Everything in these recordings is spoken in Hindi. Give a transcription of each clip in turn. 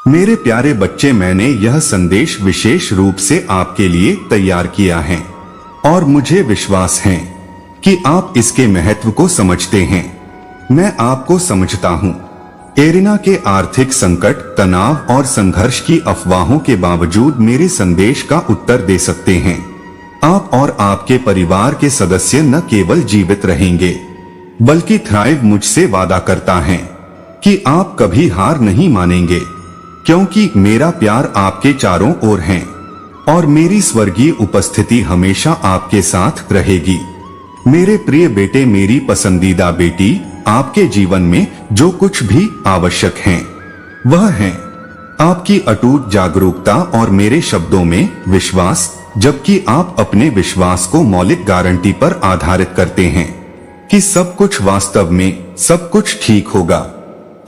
मेरे प्यारे बच्चे, मैंने यह संदेश विशेष रूप से आपके लिए तैयार किया है और मुझे विश्वास है कि आप इसके महत्व को समझते हैं। मैं आपको समझता हूँ। एरिना के आर्थिक संकट, तनाव और संघर्ष की अफवाहों के बावजूद मेरे संदेश का उत्तर दे सकते हैं। आप और आपके परिवार के सदस्य न केवल जीवित रहेंगे बल्कि थ्राइव मुझसे वादा करता है कि आप कभी हार नहीं मानेंगे, क्योंकि मेरा प्यार आपके चारों ओर है और मेरी स्वर्गीय उपस्थिति हमेशा आपके साथ रहेगी। मेरे प्रिय बेटे, मेरी पसंदीदा बेटी, आपके जीवन में जो कुछ भी आवश्यक है वह है आपकी अटूट जागरूकता और मेरे शब्दों में विश्वास, जबकि आप अपने विश्वास को मौलिक गारंटी पर आधारित करते हैं कि सब कुछ वास्तव में सब कुछ ठीक होगा।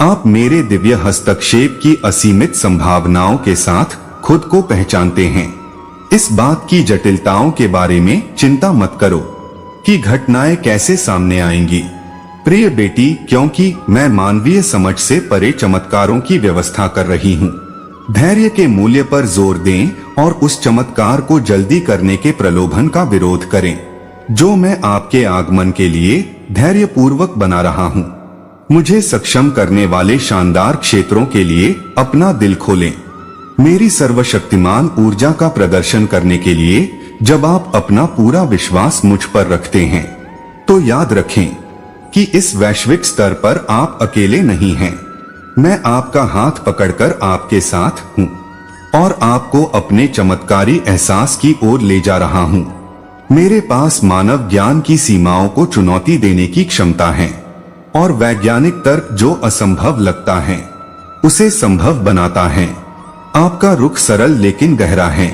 आप मेरे दिव्य हस्तक्षेप की असीमित संभावनाओं के साथ खुद को पहचानते हैं। इस बात की जटिलताओं के बारे में चिंता मत करो कि घटनाएं कैसे सामने आएंगी, प्रिय बेटी, क्योंकि मैं मानवीय समझ से परे चमत्कारों की व्यवस्था कर रही हूँ। धैर्य के मूल्य पर जोर दें और उस चमत्कार को जल्दी करने के प्रलोभन का विरोध करें जो मैं आपके आगमन के लिए धैर्यपूर्वक बना रहा हूँ। मुझे सक्षम करने वाले शानदार क्षेत्रों के लिए अपना दिल खोलें। मेरी सर्वशक्तिमान ऊर्जा का प्रदर्शन करने के लिए जब आप अपना पूरा विश्वास मुझ पर रखते हैं तो याद रखें कि इस वैश्विक स्तर पर आप अकेले नहीं हैं। मैं आपका हाथ पकड़कर आपके साथ हूँ और आपको अपने चमत्कारी एहसास की ओर ले जा रहा हूँ। मेरे पास मानव ज्ञान की सीमाओं को चुनौती देने की क्षमता है और वैज्ञानिक तर्क जो असंभव लगता है उसे संभव बनाता है। आपका रुख सरल लेकिन गहरा है।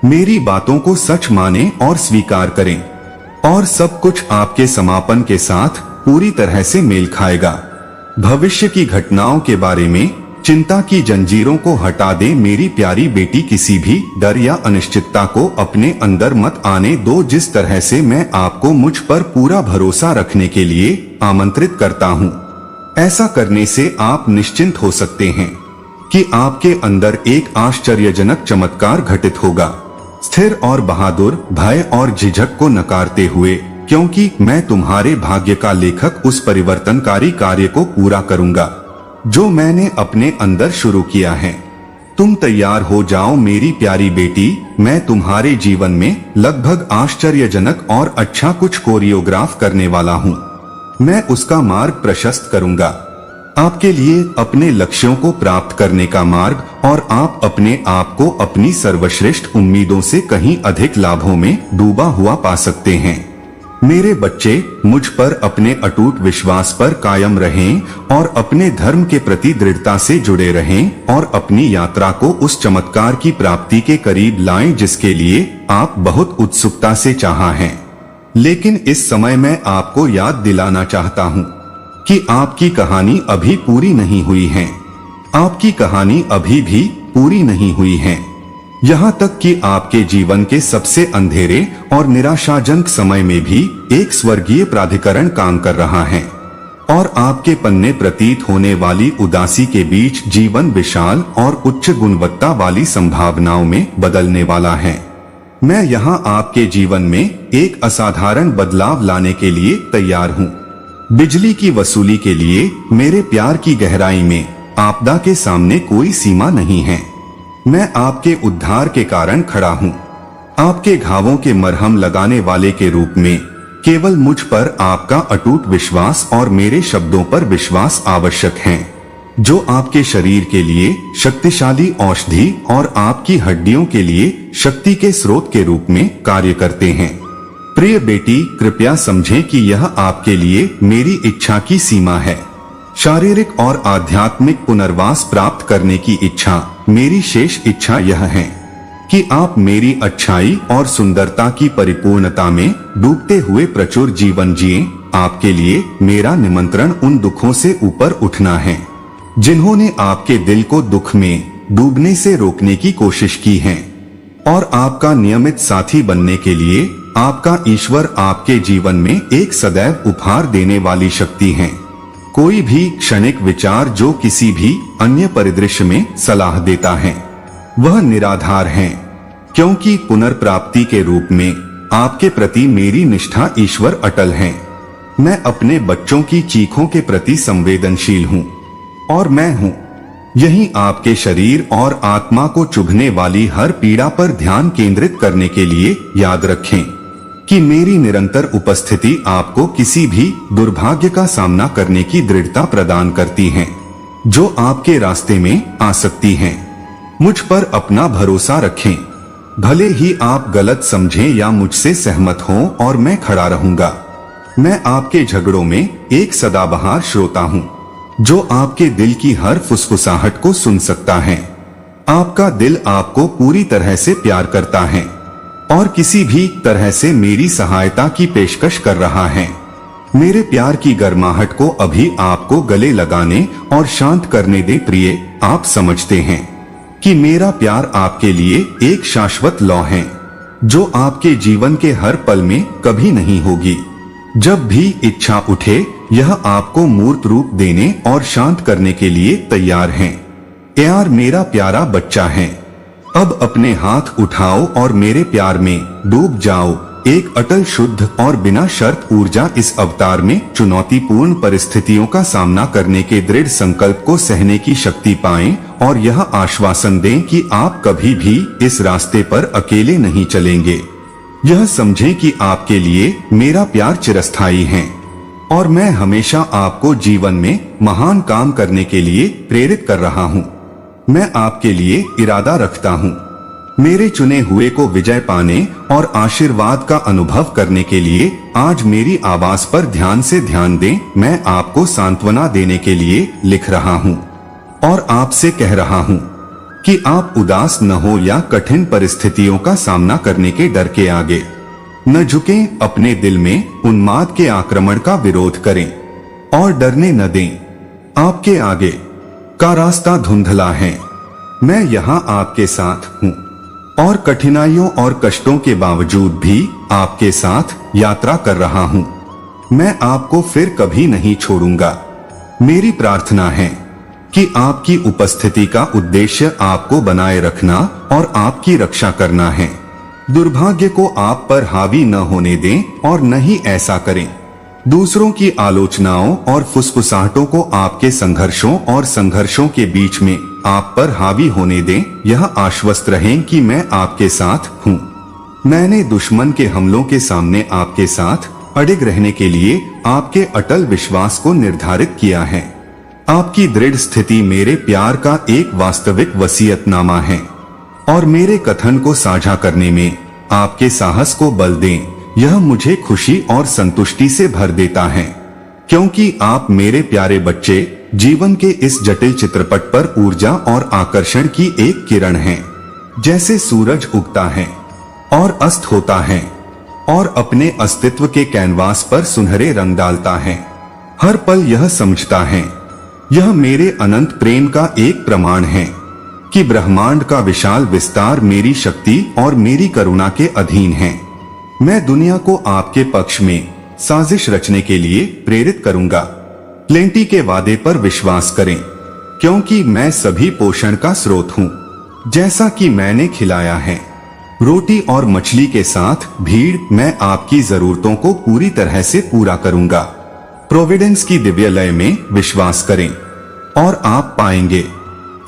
मेरी बातों को सच माने और स्वीकार करें और सब कुछ आपके समापन के साथ पूरी तरह से मेल खाएगा। भविष्य की घटनाओं के बारे में चिंता की जंजीरों को हटा दें मेरी प्यारी बेटी। किसी भी डर या अनिश्चितता को अपने अंदर मत आने दो। जिस तरह से मैं आपको मुझ पर पूरा भरोसा रखने के लिए आमंत्रित करता हूँ, ऐसा करने से आप निश्चिंत हो सकते हैं कि आपके अंदर एक आश्चर्यजनक चमत्कार घटित होगा। स्थिर और बहादुर, भय और झिझक को नकारते हुए, क्योंकि मैं तुम्हारे भाग्य का लेखक उस परिवर्तनकारी कार्य को पूरा करूंगा जो मैंने अपने अंदर शुरू किया है। तुम तैयार हो जाओ मेरी प्यारी बेटी। मैं तुम्हारे जीवन में लगभग आश्चर्यजनक और अच्छा कुछ कोरियोग्राफ करने वाला हूँ। मैं उसका मार्ग प्रशस्त करूंगा आपके लिए, अपने लक्ष्यों को प्राप्त करने का मार्ग, और आप अपने आप को अपनी सर्वश्रेष्ठ उम्मीदों से कहीं अधिक लाभों में डूबा हुआ पा सकते हैं। मेरे बच्चे, मुझ पर अपने अटूट विश्वास पर कायम रहें और अपने धर्म के प्रति दृढ़ता से जुड़े रहें और अपनी यात्रा को उस चमत्कार की प्राप्ति के करीब लाएं जिसके लिए आप बहुत उत्सुकता से चाहा हैं। लेकिन इस समय मैं आपको याद दिलाना चाहता हूँ कि आपकी कहानी अभी पूरी नहीं हुई है। आपकी कहानी अभी भी पूरी नहीं हुई है। यहाँ तक कि आपके जीवन के सबसे अंधेरे और निराशाजनक समय में भी एक स्वर्गीय प्राधिकरण काम कर रहा है और आपके पन्ने प्रतीत होने वाली उदासी के बीच जीवन विशाल और उच्च गुणवत्ता वाली संभावनाओं में बदलने वाला है। मैं यहाँ आपके जीवन में एक असाधारण बदलाव लाने के लिए तैयार हूँ। बिजली की वसूली के लिए मेरे प्यार की गहराई में आपदा के सामने कोई सीमा नहीं है। मैं आपके उद्धार के कारण खड़ा हूँ, आपके घावों के मरहम लगाने वाले के रूप में। केवल मुझ पर आपका अटूट विश्वास और मेरे शब्दों पर विश्वास आवश्यक है, जो आपके शरीर के लिए शक्तिशाली औषधि और आपकी हड्डियों के लिए शक्ति के स्रोत के रूप में कार्य करते हैं। प्रिय बेटी, कृपया समझें कि यह आपके लिए मेरी इच्छा की सीमा है। शारीरिक और आध्यात्मिक पुनर्वास प्राप्त करने की इच्छा। मेरी शेष इच्छा यह है कि आप मेरी अच्छाई और सुंदरता की परिपूर्णता में डूबते हुए प्रचुर जीवन जिएं। आपके लिए मेरा निमंत्रण उन दुखों से ऊपर उठना है जिन्होंने आपके दिल को दुख में डूबने से रोकने की कोशिश की है, और आपका नियमित साथी बनने के लिए आपका ईश्वर आपके जीवन में एक सदैव उपहार देने वाली शक्ति है। कोई भी क्षणिक विचार जो किसी भी अन्य परिदृश्य में सलाह देता है वह निराधार है, क्योंकि पुनर्प्राप्ति के रूप में आपके प्रति मेरी निष्ठा ईश्वर अटल है। मैं अपने बच्चों की चीखों के प्रति संवेदनशील हूँ और मैं हूँ। यही आपके शरीर और आत्मा को चुभने वाली हर पीड़ा पर ध्यान केंद्रित करने के लिए याद रखें कि मेरी निरंतर उपस्थिति आपको किसी भी दुर्भाग्य का सामना करने की दृढ़ता प्रदान करती है जो आपके रास्ते में आ सकती है। मुझ पर अपना भरोसा रखें, भले ही आप गलत समझें या मुझसे सहमत हों, और मैं खड़ा रहूंगा। मैं आपके झगड़ों में एक सदाबहार श्रोता हूँ जो आपके दिल की हर फुसफुसाहट को सुन सकता है। आपका दिल आपको पूरी तरह से प्यार करता है और किसी भी तरह से मेरी सहायता की पेशकश कर रहा है। मेरे प्यार की गर्माहट को अभी आपको गले लगाने और शांत करने दे प्रिय। आप समझते हैं कि मेरा प्यार आपके लिए एक शाश्वत लौ है जो आपके जीवन के हर पल में कभी नहीं होगी। जब भी इच्छा उठे यह आपको मूर्त रूप देने और शांत करने के लिए तैयार है। यार मेरा प्यारा बच्चा है, अब अपने हाथ उठाओ और मेरे प्यार में डूब जाओ। एक अटल, शुद्ध और बिना शर्त ऊर्जा इस अवतार में चुनौतीपूर्ण परिस्थितियों का सामना करने के दृढ़ संकल्प को सहने की शक्ति पाएं और यह आश्वासन दें कि आप कभी भी इस रास्ते पर अकेले नहीं चलेंगे। यह समझें कि आपके लिए मेरा प्यार चिरस्थायी है और मैं हमेशा आपको जीवन में महान काम करने के लिए प्रेरित कर रहा हूँ। मैं आपके लिए इरादा रखता हूँ। मेरे चुने हुए को विजय पाने और आशीर्वाद का अनुभव करने के लिए आज मेरी आवाज पर ध्यान से ध्यान दें। मैं आपको सांत्वना देने के लिए लिख रहा हूँ और आपसे कह रहा हूँ कि आप उदास न हो या कठिन परिस्थितियों का सामना करने के डर के आगे न झुकें। अपने दिल में उन्माद के आक्रमण का विरोध करें और डरने न दें। आपके आगे का रास्ता धुंधला है। मैं यहाँ आपके साथ हूँ और कठिनाइयों और कष्टों के बावजूद भी आपके साथ यात्रा कर रहा हूँ। मैं आपको फिर कभी नहीं छोड़ूंगा। मेरी प्रार्थना है कि आपकी उपस्थिति का उद्देश्य आपको बनाए रखना और आपकी रक्षा करना है। दुर्भाग्य को आप पर हावी न होने दें और न ही ऐसा करें। दूसरों की आलोचनाओं और फुसफुसाहटों को आपके संघर्षों और संघर्षों के बीच में आप पर हावी होने दें। यह आश्वस्त रहें कि मैं आपके साथ हूँ। मैंने दुश्मन के हमलों के सामने आपके साथ अडिग रहने के लिए आपके अटल विश्वास को निर्धारित किया है। आपकी दृढ़ स्थिति मेरे प्यार का एक वास्तविक वसीयतनामा है और मेरे कथन को साझा करने में आपके साहस को बल दें। यह मुझे खुशी और संतुष्टि से भर देता है, क्योंकि आप मेरे प्यारे बच्चे जीवन के इस जटिल चित्रपट पर ऊर्जा और आकर्षण की एक किरण हैं। जैसे सूरज उगता है और अस्त होता है और अपने अस्तित्व के कैनवास पर सुनहरे रंग डालता है, हर पल यह समझता है। यह मेरे अनंत प्रेम का एक प्रमाण है कि ब्रह्मांड का विशाल विस्तार मेरी शक्ति और मेरी करुणा के अधीन है। मैं दुनिया को आपके पक्ष में साजिश रचने के लिए प्रेरित करूंगा। प्लेंटी के वादे पर विश्वास करें, क्योंकि मैं सभी पोषण का स्रोत हूँ। जैसा कि मैंने खिलाया है रोटी और मछली के साथ भीड़, मैं आपकी जरूरतों को पूरी तरह से पूरा करूंगा। प्रोविडेंस की दिव्य लय में विश्वास करें और आप पाएंगे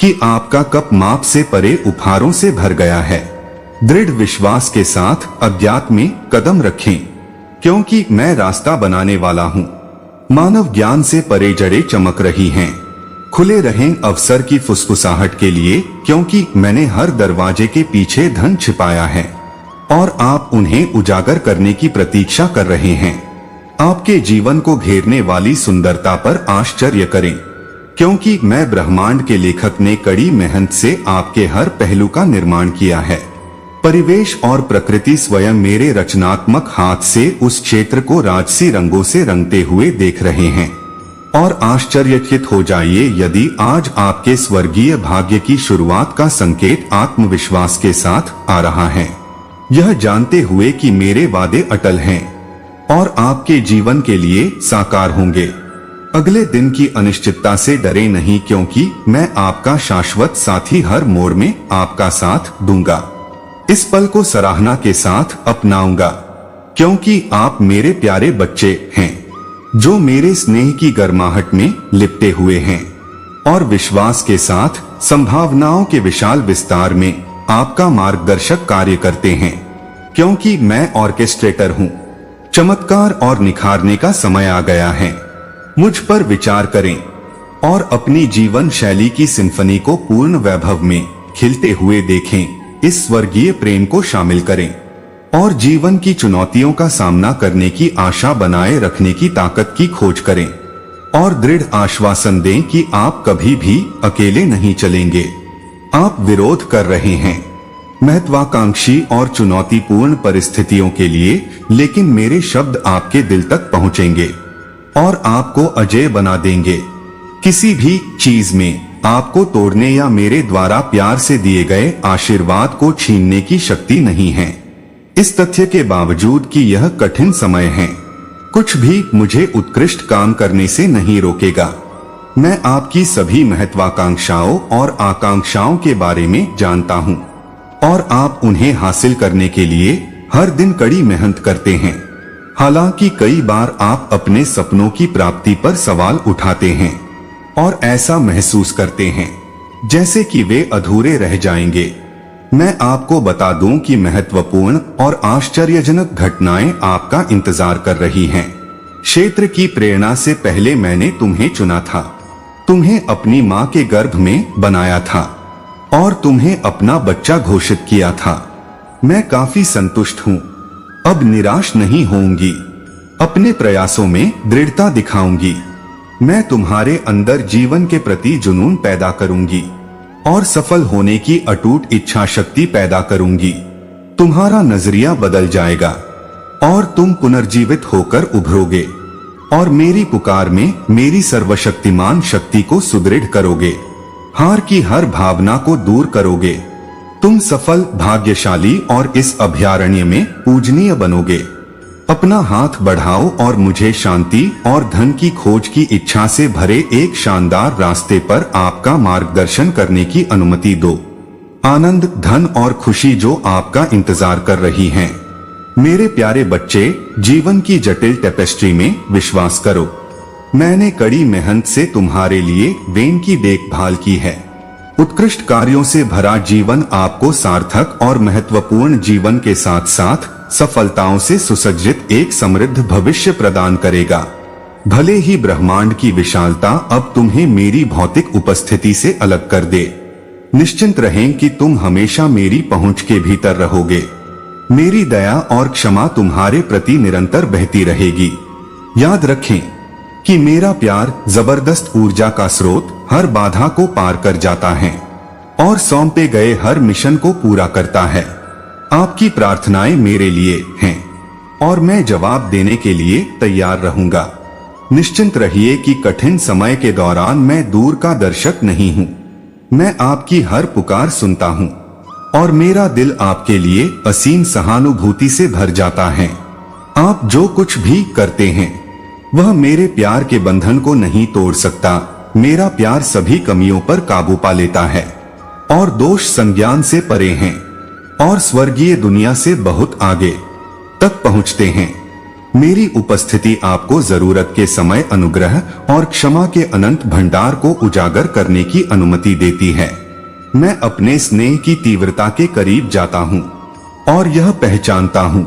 कि आपका कप माप से परे उपहारों से भर गया है। दृढ़ विश्वास के साथ अज्ञात में कदम रखें, क्योंकि मैं रास्ता बनाने वाला हूँ। मानव ज्ञान से परे जड़ें चमक रही हैं। खुले रहें अवसर की फुसफुसाहट के लिए, क्योंकि मैंने हर दरवाजे के पीछे धन छिपाया है और आप उन्हें उजागर करने की प्रतीक्षा कर रहे हैं। आपके जीवन को घेरने वाली सुंदरता पर आश्चर्य करें, क्योंकि मैं ब्रह्मांड के लेखक ने कड़ी मेहनत से आपके हर पहलू का निर्माण किया है। परिवेश और प्रकृति स्वयं मेरे रचनात्मक हाथ से उस क्षेत्र को राजसी रंगों से रंगते हुए देख रहे हैं। और आश्चर्यचकित हो जाइए यदि आज आपके स्वर्गीय भाग्य की शुरुआत का संकेत आत्मविश्वास के साथ आ रहा है, यह जानते हुए कि मेरे वादे अटल हैं और आपके जीवन के लिए साकार होंगे। अगले दिन की अनिश्चितता से डरे नहीं, क्योंकि मैं आपका शाश्वत साथी हर मोड़ में आपका साथ दूंगा। इस पल को सराहना के साथ अपनाऊंगा, क्योंकि आप मेरे प्यारे बच्चे हैं जो मेरे स्नेह की गर्माहट में लिपटे हुए हैं और विश्वास के साथ संभावनाओं के विशाल विस्तार में आपका मार्गदर्शक कार्य करते हैं। क्योंकि मैं ऑर्केस्ट्रेटर हूँ, चमत्कार और निखारने का समय आ गया है। मुझ पर विचार करें और अपनी जीवन शैली की सिम्फनी को पूर्ण वैभव में खिलते हुए देखें। इस स्वर्गीय प्रेम को शामिल करें और जीवन की चुनौतियों का सामना करने की आशा बनाए रखने की ताकत की खोज करें और दृढ़ आश्वासन दें कि आप कभी भी अकेले नहीं चलेंगे। आप विरोध कर रहे हैं महत्वाकांक्षी और चुनौतीपूर्ण परिस्थितियों के लिए, लेकिन मेरे शब्द आपके दिल तक पहुंचेंगे और आपको अजेय बना देंगे। किसी भी चीज में आपको तोड़ने या मेरे द्वारा प्यार से दिए गए आशीर्वाद को छीनने की शक्ति नहीं है। इस तथ्य के बावजूद कि यह कठिन समय है, कुछ भी मुझे उत्कृष्ट काम करने से नहीं रोकेगा। मैं आपकी सभी महत्वाकांक्षाओं और आकांक्षाओं के बारे में जानता हूँ और आप उन्हें हासिल करने के लिए हर दिन कड़ी मेहनत करते हैं। हालांकि कई बार आप अपने सपनों की प्राप्ति पर सवाल उठाते हैं और ऐसा महसूस करते हैं जैसे कि वे अधूरे रह जाएंगे। मैं आपको बता दूं कि महत्वपूर्ण और आश्चर्यजनक घटनाएं आपका इंतजार कर रही हैं। क्षेत्र की प्रेरणा से पहले मैंने तुम्हें चुना था, तुम्हें अपनी मां के गर्भ में बनाया था और तुम्हें अपना बच्चा घोषित किया था। मैं काफी संतुष्ट हूँ, अब निराश नहीं होऊंगी, अपने प्रयासों में दृढ़ता दिखाऊंगी। मैं तुम्हारे अंदर जीवन के प्रति जुनून पैदा करूंगी और सफल होने की अटूट इच्छा शक्ति पैदा करूंगी। तुम्हारा नजरिया बदल जाएगा और तुम पुनर्जीवित होकर उभरोगे और मेरी पुकार में मेरी सर्वशक्तिमान शक्ति को सुदृढ़ करोगे। हार की हर भावना को दूर करोगे। तुम सफल, भाग्यशाली और इस अभयारण्य में पूजनीय बनोगे। अपना हाथ बढ़ाओ और मुझे शांति और धन की खोज की इच्छा से भरे एक शानदार रास्ते पर आपका मार्गदर्शन करने की अनुमति दो। आनंद, धन और खुशी जो आपका इंतजार कर रही हैं। मेरे प्यारे बच्चे, जीवन की जटिल टेपेस्ट्री में विश्वास करो। मैंने कड़ी मेहनत से तुम्हारे लिए वेन की देखभाल की है। उत्कृष्ट कार्यों से भरा जीवन आपको सार्थक और महत्वपूर्ण जीवन के साथ साथ सफलताओं से सुसज्जित एक समृद्ध भविष्य प्रदान करेगा। भले ही ब्रह्मांड की विशालता अब तुम्हें मेरी भौतिक उपस्थिति से अलग कर दे, निश्चिंत रहें कि तुम हमेशा मेरी पहुंच के भीतर रहोगे। मेरी दया और क्षमा तुम्हारे प्रति निरंतर बहती रहेगी। याद रखें कि मेरा प्यार जबरदस्त ऊर्जा का स्रोत हर बाधा को पार कर जाता है और सौंपे गए हर मिशन को पूरा करता है। आपकी प्रार्थनाएं मेरे लिए हैं और मैं जवाब देने के लिए तैयार रहूंगा। निश्चिंत रहिए कि कठिन समय के दौरान मैं दूर का दर्शक नहीं हूँ। मैं आपकी हर पुकार सुनता हूँ और मेरा दिल आपके लिए असीम सहानुभूति से भर जाता है। आप जो कुछ भी करते हैं वह मेरे प्यार के बंधन को नहीं तोड़ सकता। मेरा प्यार सभी कमियों पर काबू पा लेता है और दोष संज्ञान से परे हैं और स्वर्गीय दुनिया से बहुत आगे तक पहुंचते हैं। मेरी उपस्थिति आपको जरूरत के समय अनुग्रह और क्षमा के अनंत भंडार को उजागर करने की अनुमति देती है। मैं अपने स्नेह की तीव्रता के करीब जाता हूँ और यह पहचानता हूँ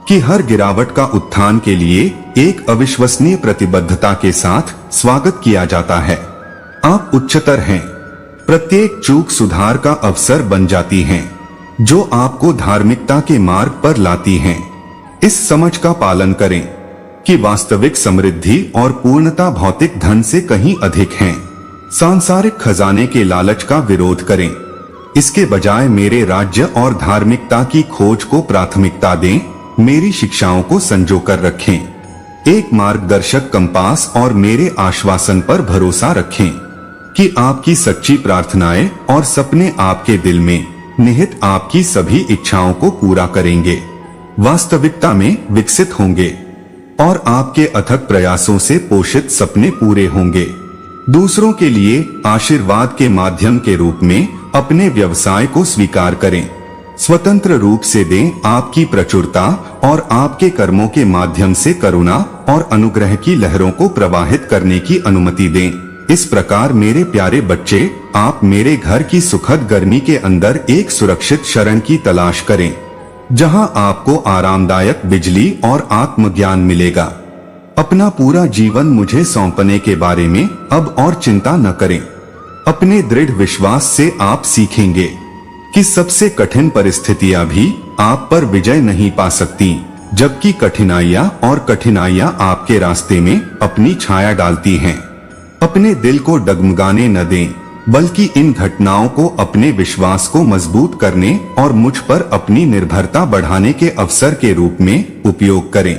कि हर गिरावट का उत्थान के लिए एक अविश्वसनीय प्रतिबद्धता के साथ स्वागत किया जाता है। आप उच्चतर हैं। प्रत्येक चूक सुधार का अवसर बन जाती है जो आपको धार्मिकता के मार्ग पर लाती हैं। इस समझ का पालन करें कि वास्तविक समृद्धि और पूर्णता भौतिक धन से कहीं अधिक है। सांसारिक खजाने के लालच का विरोध करें। इसके बजाय मेरे राज्य और धार्मिकता की खोज को प्राथमिकता दें। मेरी शिक्षाओं को संजो कर रखें। एक मार्गदर्शक कंपास और मेरे आश्वासन पर भरोसा रखें कि आपकी सच्ची प्रार्थनाएं और सपने आपके दिल में निहित आपकी सभी इच्छाओं को पूरा करेंगे, वास्तविकता में विकसित होंगे। और आपके अथक प्रयासों से पोषित सपने पूरे होंगे। दूसरों के लिए आशीर्वाद के माध्यम के रूप में अपने व्यवसाय को स्वीकार करें। स्वतंत्र रूप से दें। आपकी प्रचुरता और आपके कर्मों के माध्यम से करुणा और अनुग्रह की लहरों को प्रवाहित करने की अनुमति दें। इस प्रकार मेरे प्यारे बच्चे, आप मेरे घर की सुखद गर्मी के अंदर एक सुरक्षित शरण की तलाश करें, जहां आपको आरामदायक बिजली और आत्मज्ञान मिलेगा। अपना पूरा जीवन मुझे सौंपने के बारे में अब और चिंता न करें। अपने दृढ़ विश्वास से आप सीखेंगे कि सबसे कठिन परिस्थितियां भी आप पर विजय नहीं पा सकती, जबकि कठिनाइयां आपके रास्ते में अपनी छाया डालती हैं। अपने दिल को डगमगाने न दें, बल्कि इन घटनाओं को अपने विश्वास को मजबूत करने और मुझ पर अपनी निर्भरता बढ़ाने के अवसर के रूप में उपयोग करें।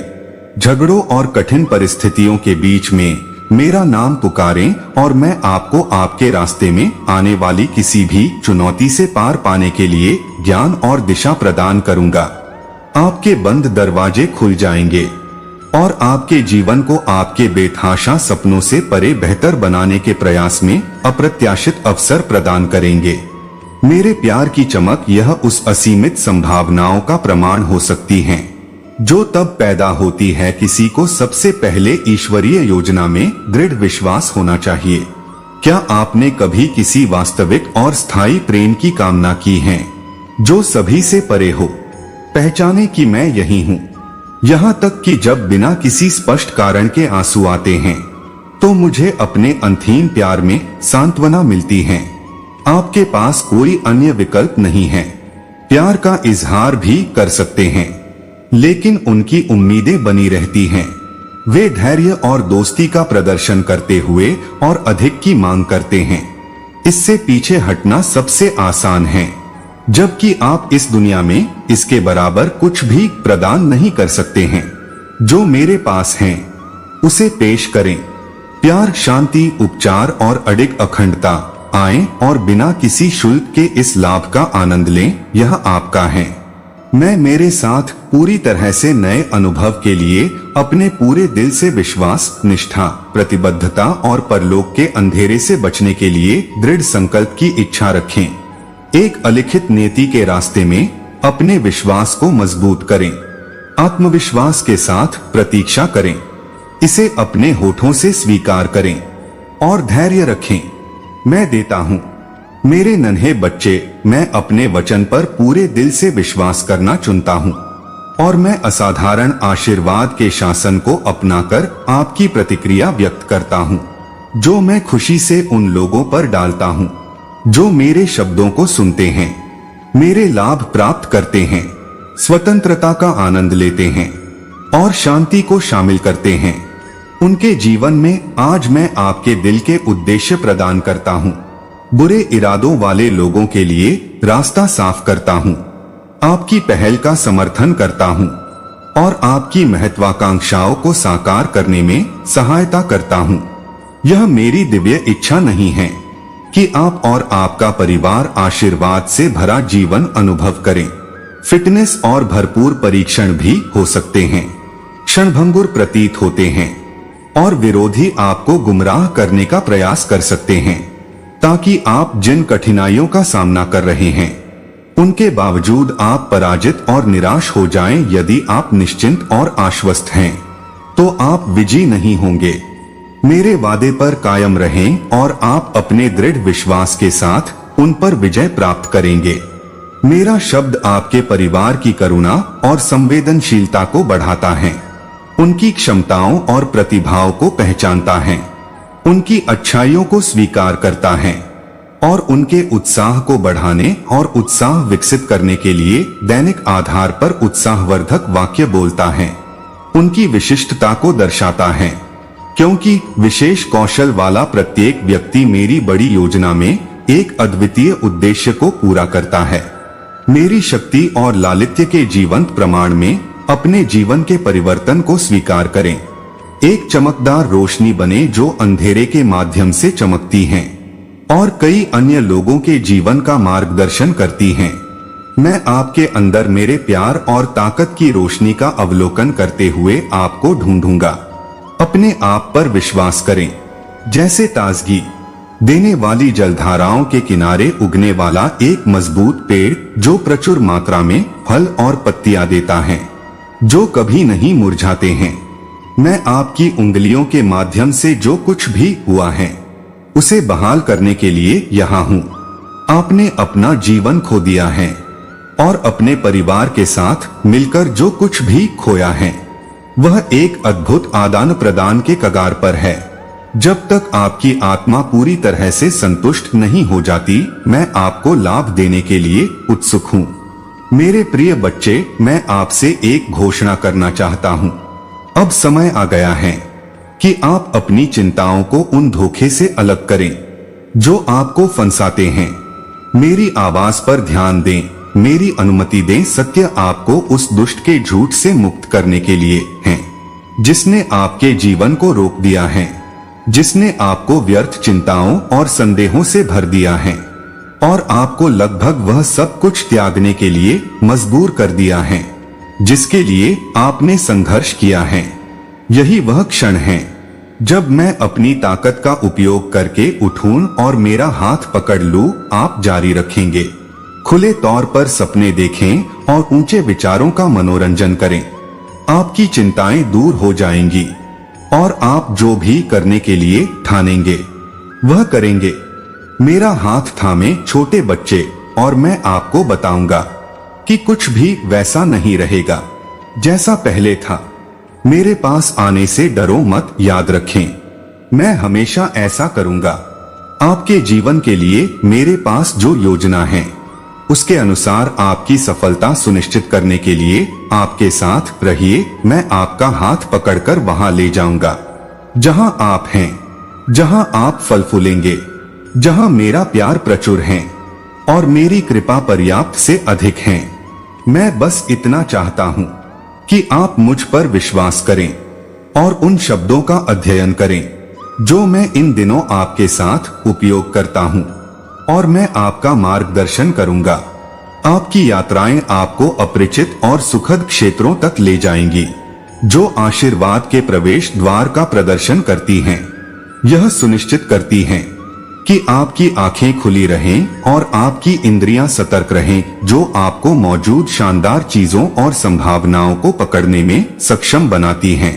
झगड़ों और कठिन परिस्थितियों के बीच में मेरा नाम पुकारें और मैं आपको आपके रास्ते में आने वाली किसी भी चुनौती से पार पाने के लिए ज्ञान और दिशा प्रदान करूंगा। आपके बंद दरवाजे खुल जाएंगे और आपके जीवन को आपके बेतहाशा सपनों से परे बेहतर बनाने के प्रयास में अप्रत्याशित अवसर प्रदान करेंगे। मेरे प्यार की चमक यह उस असीमित संभावनाओं का प्रमाण हो सकती है जो तब पैदा होती है किसी को सबसे पहले ईश्वरीय योजना में दृढ़ विश्वास होना चाहिए। क्या आपने कभी किसी वास्तविक और स्थायी प्रेम की कामना की है जो सभी से परे हो? पहचाने कि मैं यही हूँ। यहाँ तक कि जब बिना किसी स्पष्ट कारण के आंसू आते हैं तो मुझे अपने अनथीन प्यार में सांत्वना मिलती है। आपके पास कोई अन्य विकल्प नहीं है। प्यार का इजहार भी कर सकते हैं, लेकिन उनकी उम्मीदें बनी रहती हैं। वे धैर्य और दोस्ती का प्रदर्शन करते हुए और अधिक की मांग करते हैं। इससे पीछे हटना सबसे आसान है, जबकि आप इस दुनिया में इसके बराबर कुछ भी प्रदान नहीं कर सकते हैं। जो मेरे पास है उसे पेश करें। प्यार, शांति, उपचार और अडिग अखंडता आए और बिना किसी शुल्क के इस लाभ का आनंद लें। यह आपका है। मैं मेरे साथ पूरी तरह से नए अनुभव के लिए अपने पूरे दिल से विश्वास, निष्ठा, प्रतिबद्धता और परलोक के अंधेरे से बचने के लिए दृढ़ संकल्प की इच्छा रखें। एक अलिखित नियति के रास्ते में अपने विश्वास को मजबूत करें। आत्मविश्वास के साथ प्रतीक्षा करें। इसे अपने होठों से स्वीकार करें और धैर्य रखें। मैं देता हूँ। मेरे नन्हे बच्चे, मैं अपने वचन पर पूरे दिल से विश्वास करना चुनता हूँ और मैं असाधारण आशीर्वाद के शासन को अपनाकर आपकी प्रतिक्रिया व्यक्त करता हूँ, जो मैं खुशी से उन लोगों पर डालता हूँ जो मेरे शब्दों को सुनते हैं, मेरे लाभ प्राप्त करते हैं, स्वतंत्रता का आनंद लेते हैं और शांति को शामिल करते हैं। उनके जीवन में आज मैं आपके दिल के उद्देश्य प्रदान करता हूँ। बुरे इरादों वाले लोगों के लिए रास्ता साफ करता हूँ। आपकी पहल का समर्थन करता हूँ और आपकी महत्वाकांक्षाओं को साकार करने में सहायता करता हूँ। यह मेरी दिव्य इच्छा नहीं है कि आप और आपका परिवार आशीर्वाद से भरा जीवन अनुभव करें। फिटनेस और भरपूर परीक्षण भी हो सकते हैं, क्षणभंगुर प्रतीत होते हैं और विरोधी आपको गुमराह करने का प्रयास कर सकते हैं, ताकि आप जिन कठिनाइयों का सामना कर रहे हैं उनके बावजूद आप पराजित और निराश हो जाएं। यदि आप निश्चिंत और आश्वस्त हैं तो आप विजयी नहीं होंगे। मेरे वादे पर कायम रहें और आप अपने दृढ़ विश्वास के साथ उन पर विजय प्राप्त करेंगे। मेरा शब्द आपके परिवार की करुणा और संवेदनशीलता को बढ़ाता है, उनकी क्षमताओं और प्रतिभाओं को पहचानता है, उनकी अच्छाइयों को स्वीकार करता है और उनके उत्साह को बढ़ाने और उत्साह विकसित करने के लिए दैनिक आधार पर उत्साहवर्धक वाक्य बोलता है। उनकी विशिष्टता को दर्शाता है, क्योंकि विशेष कौशल वाला प्रत्येक व्यक्ति मेरी बड़ी योजना में एक अद्वितीय उद्देश्य को पूरा करता है। मेरी शक्ति और लालित्य के जीवंत प्रमाण में अपने जीवन के परिवर्तन को स्वीकार करें। एक चमकदार रोशनी बने जो अंधेरे के माध्यम से चमकती है और कई अन्य लोगों के जीवन का मार्गदर्शन करती हैं। मैं आपके अंदर मेरे प्यार और ताकत की रोशनी का अवलोकन करते हुए आपको ढूंढूंगा। अपने आप पर विश्वास करें, जैसे ताजगी देने वाली जलधाराओं के किनारे उगने वाला एक मजबूत पेड़ जो प्रचुर मात्रा में फल और पत्तियां देता है, जो कभी नहीं मुरझाते हैं। मैं आपकी उंगलियों के माध्यम से जो कुछ भी हुआ है उसे बहाल करने के लिए यहाँ हूँ। आपने अपना जीवन खो दिया है और अपने परिवार के साथ मिलकर जो कुछ भी खोया है वह एक अद्भुत आदान प्रदान के कगार पर है। जब तक आपकी आत्मा पूरी तरह से संतुष्ट नहीं हो जाती, मैं आपको लाभ देने के लिए उत्सुक हूँ। मेरे प्रिय बच्चे, मैं आपसे एक घोषणा करना चाहता हूँ। अब समय आ गया है कि आप अपनी चिंताओं को उन धोखे से अलग करें जो आपको फंसाते हैं। मेरी आवाज पर ध्यान दें, मेरी अनुमति दें। सत्य आपको उस दुष्ट के झूठ से मुक्त करने के लिए है जिसने आपके जीवन को रोक दिया है, जिसने आपको व्यर्थ चिंताओं और संदेहों से भर दिया है और आपको लगभग वह सब कुछ त्यागने के लिए मजबूर कर दिया है जिसके लिए आपने संघर्ष किया है। यही वह क्षण है जब मैं अपनी ताकत का उपयोग करके उठूं और मेरा हाथ पकड़ लूं। आप जारी रखेंगे, खुले तौर पर सपने देखें और ऊंचे विचारों का मनोरंजन करें। आपकी चिंताएं दूर हो जाएंगी और आप जो भी करने के लिए ठानेंगे वह करेंगे। मेरा हाथ थामे छोटे बच्चे, और मैं आपको बताऊंगा कि कुछ भी वैसा नहीं रहेगा जैसा पहले था। मेरे पास आने से डरो मत, याद रखें मैं हमेशा ऐसा करूंगा। आपके जीवन के लिए मेरे पास जो योजना है उसके अनुसार आपकी सफलता सुनिश्चित करने के लिए आपके साथ रहिए। मैं आपका हाथ पकड़कर वहां ले जाऊंगा जहां आप हैं, जहां आप फल फूलेंगे, जहां मेरा प्यार प्रचुर है और मेरी कृपा पर्याप्त से अधिक है। मैं बस इतना चाहता हूँ कि आप मुझ पर विश्वास करें और उन शब्दों का अध्ययन करें जो मैं इन दिनों आपके साथ उपयोग करता हूँ, और मैं आपका मार्गदर्शन करूंगा। आपकी यात्राएं आपको अपरिचित और सुखद क्षेत्रों तक ले जाएंगी जो आशीर्वाद के प्रवेश द्वार का प्रदर्शन करती हैं। यह सुनिश्चित करती हैं कि आपकी आंखें खुली रहें और आपकी इंद्रियां सतर्क रहें, जो आपको मौजूद शानदार चीजों और संभावनाओं को पकड़ने में सक्षम बनाती हैं।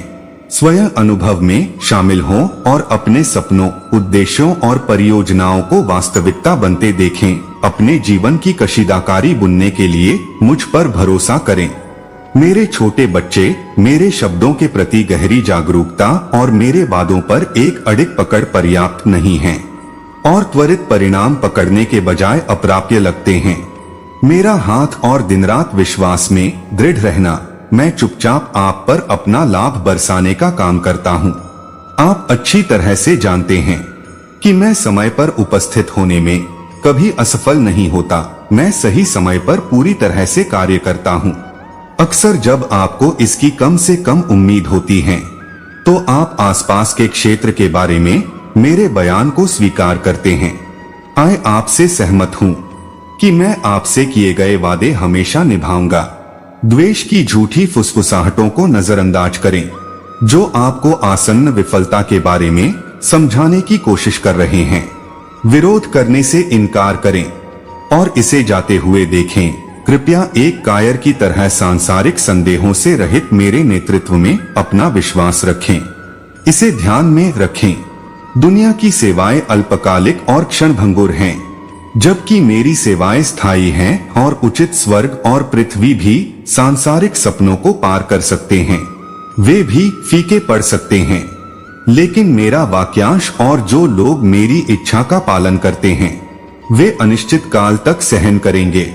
स्वयं अनुभव में शामिल हों और अपने सपनों, उद्देश्यों और परियोजनाओं को वास्तविकता बनते देखें। अपने जीवन की कशीदाकारी बुनने के लिए मुझ पर भरोसा करें। मेरे छोटे बच्चे, मेरे शब्दों के प्रति गहरी जागरूकता और मेरे वादों पर एक अडिग पकड़ पर्याप्त नहीं है और त्वरित परिणाम पकड़ने के बजाय अप्राप्य लगते हैं। मेरा हाथ और दिन रात विश्वास में दृढ़ रहना। मैं चुपचाप आप पर अपना लाभ बरसाने का काम करता हूँ। आप अच्छी तरह से जानते हैं कि मैं समय पर उपस्थित होने में कभी असफल नहीं होता। मैं सही समय पर पूरी तरह से कार्य करता हूँ। अक्सर जब आपको इसकी कम से कम उम्मीद होती है तो आप आसपास के क्षेत्र के बारे में मेरे बयान को स्वीकार करते हैं। आए आपसे सहमत हूँ कि मैं आपसे किए गए वादे हमेशा निभाऊंगा। द्वेष की झूठी फुसफुसाहटों को नजरअंदाज करें जो आपको आसन्न विफलता के बारे में समझाने की कोशिश कर रहे हैं। विरोध करने से इनकार करें और इसे जाते हुए देखें। कृपया एक कायर की तरह सांसारिक संदेहों से रहित मेरे नेतृत्व में अपना विश्वास रखें। इसे ध्यान में रखें, दुनिया की सेवाएं अल्पकालिक और क्षणभंगुर हैं, जबकि मेरी सेवाएं स्थायी हैं और उचित स्वर्ग और पृथ्वी भी सांसारिक सपनों को पार कर सकते हैं। वे भी फीके पड़ सकते हैं, लेकिन मेरा वाक्यांश और जो लोग मेरी इच्छा का पालन करते हैं वे अनिश्चित काल तक सहन करेंगे।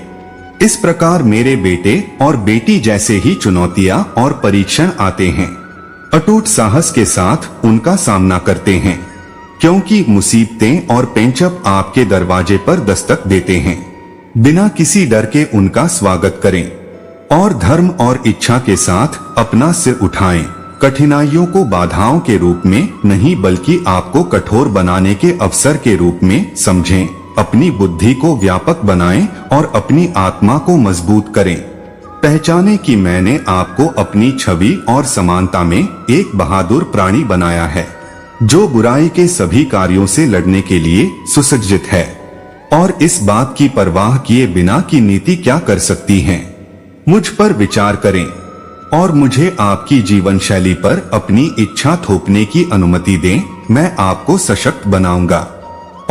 इस प्रकार मेरे बेटे और बेटी जैसे ही चुनौतियां और परीक्षण आते हैं, अटूट साहस के साथ उनका सामना करते हैं, क्योंकि मुसीबतें और पेंचप आपके दरवाजे पर दस्तक देते हैं। बिना किसी डर के उनका स्वागत करें और धर्म और इच्छा के साथ अपना सिर उठाएं। कठिनाइयों को बाधाओं के रूप में नहीं बल्कि आपको कठोर बनाने के अवसर के रूप में समझें। अपनी बुद्धि को व्यापक बनाएं और अपनी आत्मा को मजबूत करें। पहचाने कि मैंने आपको अपनी छवि और समानता में एक बहादुर प्राणी बनाया है, जो बुराई के सभी कार्यों से लड़ने के लिए सुसज्जित है और इस बात की परवाह किए बिना कि नीति क्या कर सकती है। मुझ पर विचार करें और मुझे आपकी जीवन शैली पर अपनी इच्छा थोपने की अनुमति दें। मैं आपको सशक्त बनाऊंगा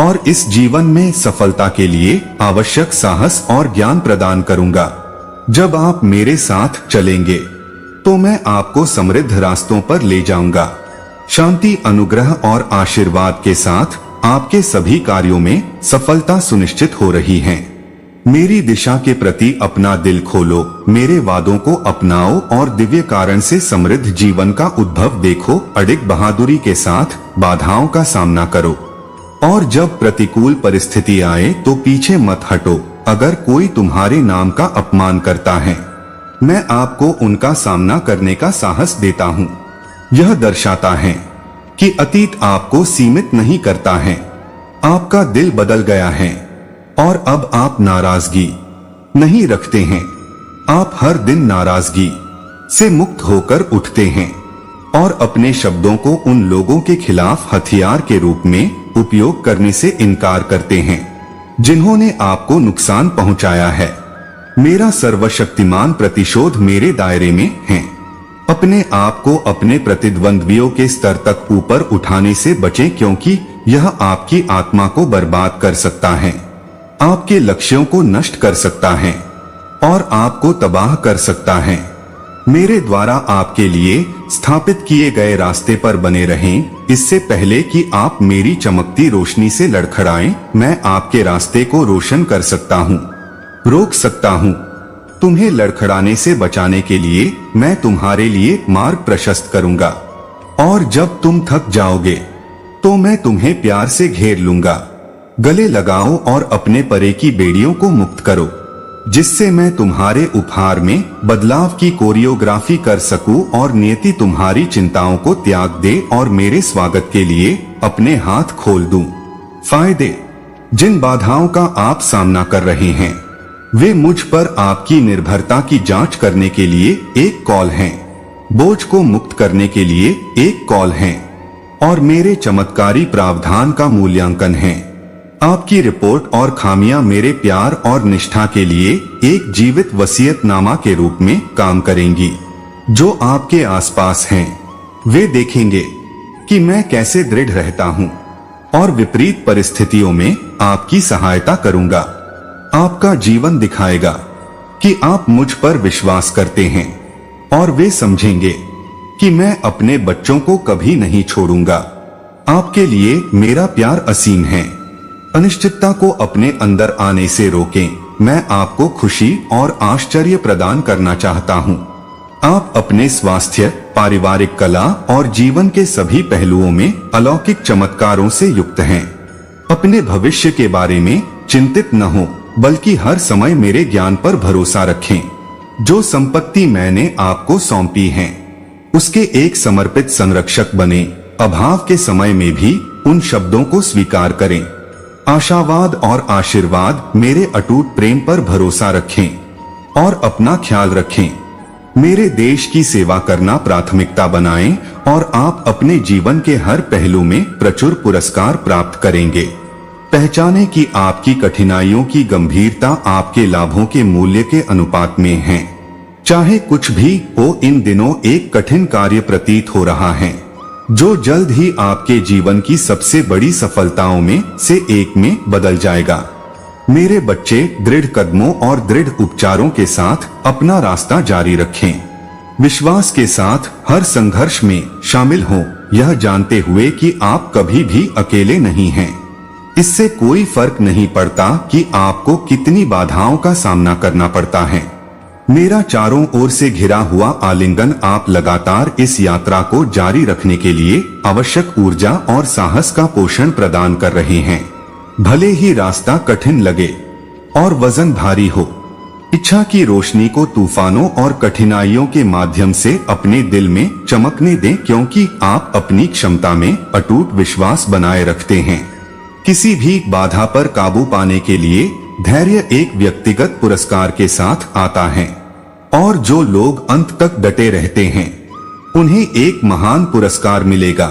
और इस जीवन में सफलता के लिए आवश्यक साहस और ज्ञान प्रदान करूंगा। जब आप मेरे साथ चलेंगे तो मैं आपको समृद्ध रास्तों पर ले जाऊंगा। शांति, अनुग्रह और आशीर्वाद के साथ आपके सभी कार्यों में सफलता सुनिश्चित हो रही है। मेरी दिशा के प्रति अपना दिल खोलो, मेरे वादों को अपनाओ और दिव्य कारण से समृद्ध जीवन का उद्भव देखो। अडिग बहादुरी के साथ बाधाओं का सामना करो और जब प्रतिकूल परिस्थिति आए तो पीछे मत हटो। अगर कोई तुम्हारे नाम का अपमान करता है, मैं आपको उनका सामना करने का साहस देता हूँ। यह दर्शाता है कि अतीत आपको सीमित नहीं करता है। आपका दिल बदल गया है और अब आप नाराजगी नहीं रखते हैं। आप हर दिन नाराजगी से मुक्त होकर उठते हैं और अपने शब्दों को उन लोगों के खिलाफ हथियार के रूप में उपयोग करने से इनकार करते हैं जिन्होंने आपको नुकसान पहुंचाया है। मेरा सर्वशक्तिमान प्रतिशोध मेरे दायरे में है। अपने आप को अपने प्रतिद्वंद्वियों के स्तर तक ऊपर उठाने से बचें, क्योंकि यह आपकी आत्मा को बर्बाद कर सकता है, आपके लक्ष्यों को नष्ट कर सकता है और आपको तबाह कर सकता है। मेरे द्वारा आपके लिए स्थापित किए गए रास्ते पर बने रहें। इससे पहले कि आप मेरी चमकती रोशनी से लड़खड़ाएं, मैं आपके रास्ते को रोशन कर सकता हूँ, रोक सकता हूँ। तुम्हें लड़खड़ाने से बचाने के लिए मैं तुम्हारे लिए मार्ग प्रशस्त करूंगा और जब तुम थक जाओगे तो मैं तुम्हें प्यार से घेर लूंगा। गले लगाओ और अपने परे की बेड़ियों को मुक्त करो, जिससे मैं तुम्हारे उपहार में बदलाव की कोरियोग्राफी कर सकूं और नियति तुम्हारी चिंताओं को त्याग दे और मेरे स्वागत के लिए अपने हाथ खोल दूं। फायदे, जिन बाधाओं का आप सामना कर रहे हैं वे मुझ पर आपकी निर्भरता की जांच करने के लिए एक कॉल हैं, बोझ को मुक्त करने के लिए एक कॉल है और मेरे चमत्कारी प्रावधान का मूल्यांकन है। आपकी रिपोर्ट और खामियां मेरे प्यार और निष्ठा के लिए एक जीवित वसीयतनामा के रूप में काम करेंगी। जो आपके आसपास हैं वे देखेंगे कि मैं कैसे दृढ़ रहता हूं और विपरीत परिस्थितियों में आपकी सहायता करूंगा। आपका जीवन दिखाएगा कि आप मुझ पर विश्वास करते हैं और वे समझेंगे कि मैं अपने बच्चों को कभी नहीं छोड़ूंगा। आपके लिए मेरा प्यार असीम है। अनिश्चितता को अपने अंदर आने से रोकें। मैं आपको खुशी और आश्चर्य प्रदान करना चाहता हूं। आप अपने स्वास्थ्य, पारिवारिक कला और जीवन के सभी पहलुओं में अलौकिक चमत्कारों से युक्त हैं। अपने भविष्य के बारे में चिंतित न हो, बल्कि हर समय मेरे ज्ञान पर भरोसा रखें। जो संपत्ति मैंने आपको सौंपी है उसके एक समर्पित संरक्षक बने। अभाव के समय में भी उन शब्दों को स्वीकार करें। आशावाद और आशीर्वाद मेरे अटूट प्रेम पर भरोसा रखें और अपना ख्याल रखें। मेरे देश की सेवा करना प्राथमिकता बनाएं और आप अपने जीवन के हर पहलू में प्रचुर पुरस्कार प्राप्त करेंगे। पहचानें कि आपकी कठिनाइयों की गंभीरता आपके लाभों के मूल्य के अनुपात में है। चाहे कुछ भी हो, इन दिनों एक कठिन कार्य प्रतीत हो रहा है जो जल्द ही आपके जीवन की सबसे बड़ी सफलताओं में से एक में बदल जाएगा। मेरे बच्चे दृढ़ कदमों और दृढ़ उपचारों के साथ अपना रास्ता जारी रखें। विश्वास के साथ हर संघर्ष में शामिल हों, यह जानते हुए कि आप कभी भी अकेले नहीं हैं। इससे कोई फर्क नहीं पड़ता कि आपको कितनी बाधाओं का सामना करना पड़ता है। मेरा चारों ओर से घिरा हुआ आलिंगन आप लगातार इस यात्रा को जारी रखने के लिए आवश्यक ऊर्जा और साहस का पोषण प्रदान कर रहे हैं। भले ही रास्ता कठिन लगे और वजन भारी हो, इच्छा की रोशनी को तूफानों और कठिनाइयों के माध्यम से अपने दिल में चमकने दें, क्योंकि आप अपनी क्षमता में अटूट विश्वास बनाए रखते हैं। किसी भी बाधा पर काबू पाने के लिए धैर्य एक व्यक्तिगत पुरस्कार के साथ आता है, और जो लोग अंत तक डटे रहते हैं उन्हें एक महान पुरस्कार मिलेगा।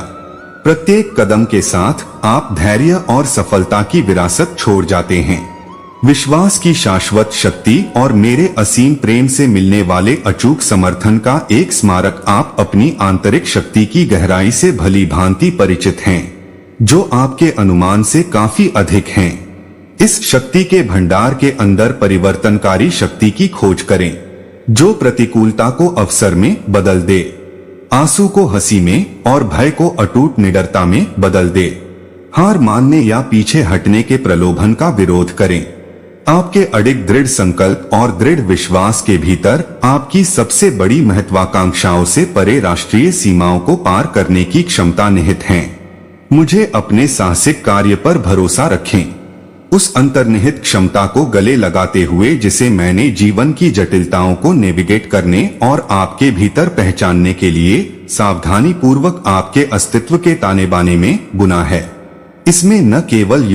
प्रत्येक कदम के साथ आप धैर्य और सफलता की विरासत छोड़ जाते हैं। विश्वास की शाश्वत शक्ति और मेरे असीम प्रेम से मिलने वाले अचूक समर्थन का एक स्मारक आप अपनी आंतरिक शक्ति की गहराई से भली भांति परिचित हैं, जो आपके अनुमान से काफी अधिक हैं। इस शक्ति के भंडार के अंदर परिवर्तनकारी शक्ति की खोज करें, जो प्रतिकूलता को अवसर में बदल दे, आंसू को हंसी में और भय को अटूट निडरता में बदल दे। हार मानने या पीछे हटने के प्रलोभन का विरोध करें। आपके अडिग दृढ़ संकल्प और दृढ़ विश्वास के भीतर आपकी सबसे बड़ी महत्वाकांक्षाओं से परे राष्ट्रीय सीमाओं को पार करने की क्षमता निहित है। मुझे अपने साहसिक कार्य पर भरोसा रखें, उस अंतर्निहित क्षमता को गले लगाते हुए जिसे मैंने जीवन की जटिलताओं को नेविगेट करने और आपके भीतर पहचानने के लिए सावधानी पूर्वक आपके अस्तित्व के ताने बाने में बुना है। इसमें न केवल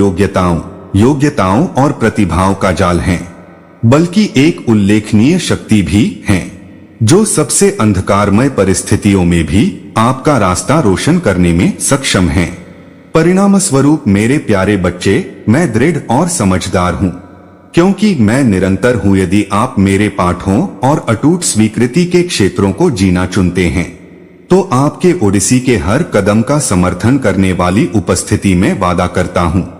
योग्यताओं और प्रतिभाओं का जाल है, बल्कि एक उल्लेखनीय शक्ति भी है, जो सबसे अंधकारमय परिस्थितियों में भी आपका रास्ता रोशन करने में सक्षम है। परिणाम स्वरूप मेरे प्यारे बच्चे, मैं दृढ़ और समझदार हूँ, क्योंकि मैं निरंतर हूँ। यदि आप मेरे पाठों और अटूट स्वीकृति के क्षेत्रों को जीना चुनते हैं, तो आपके ओडिसी के हर कदम का समर्थन करने वाली उपस्थिति में वादा करता हूँ।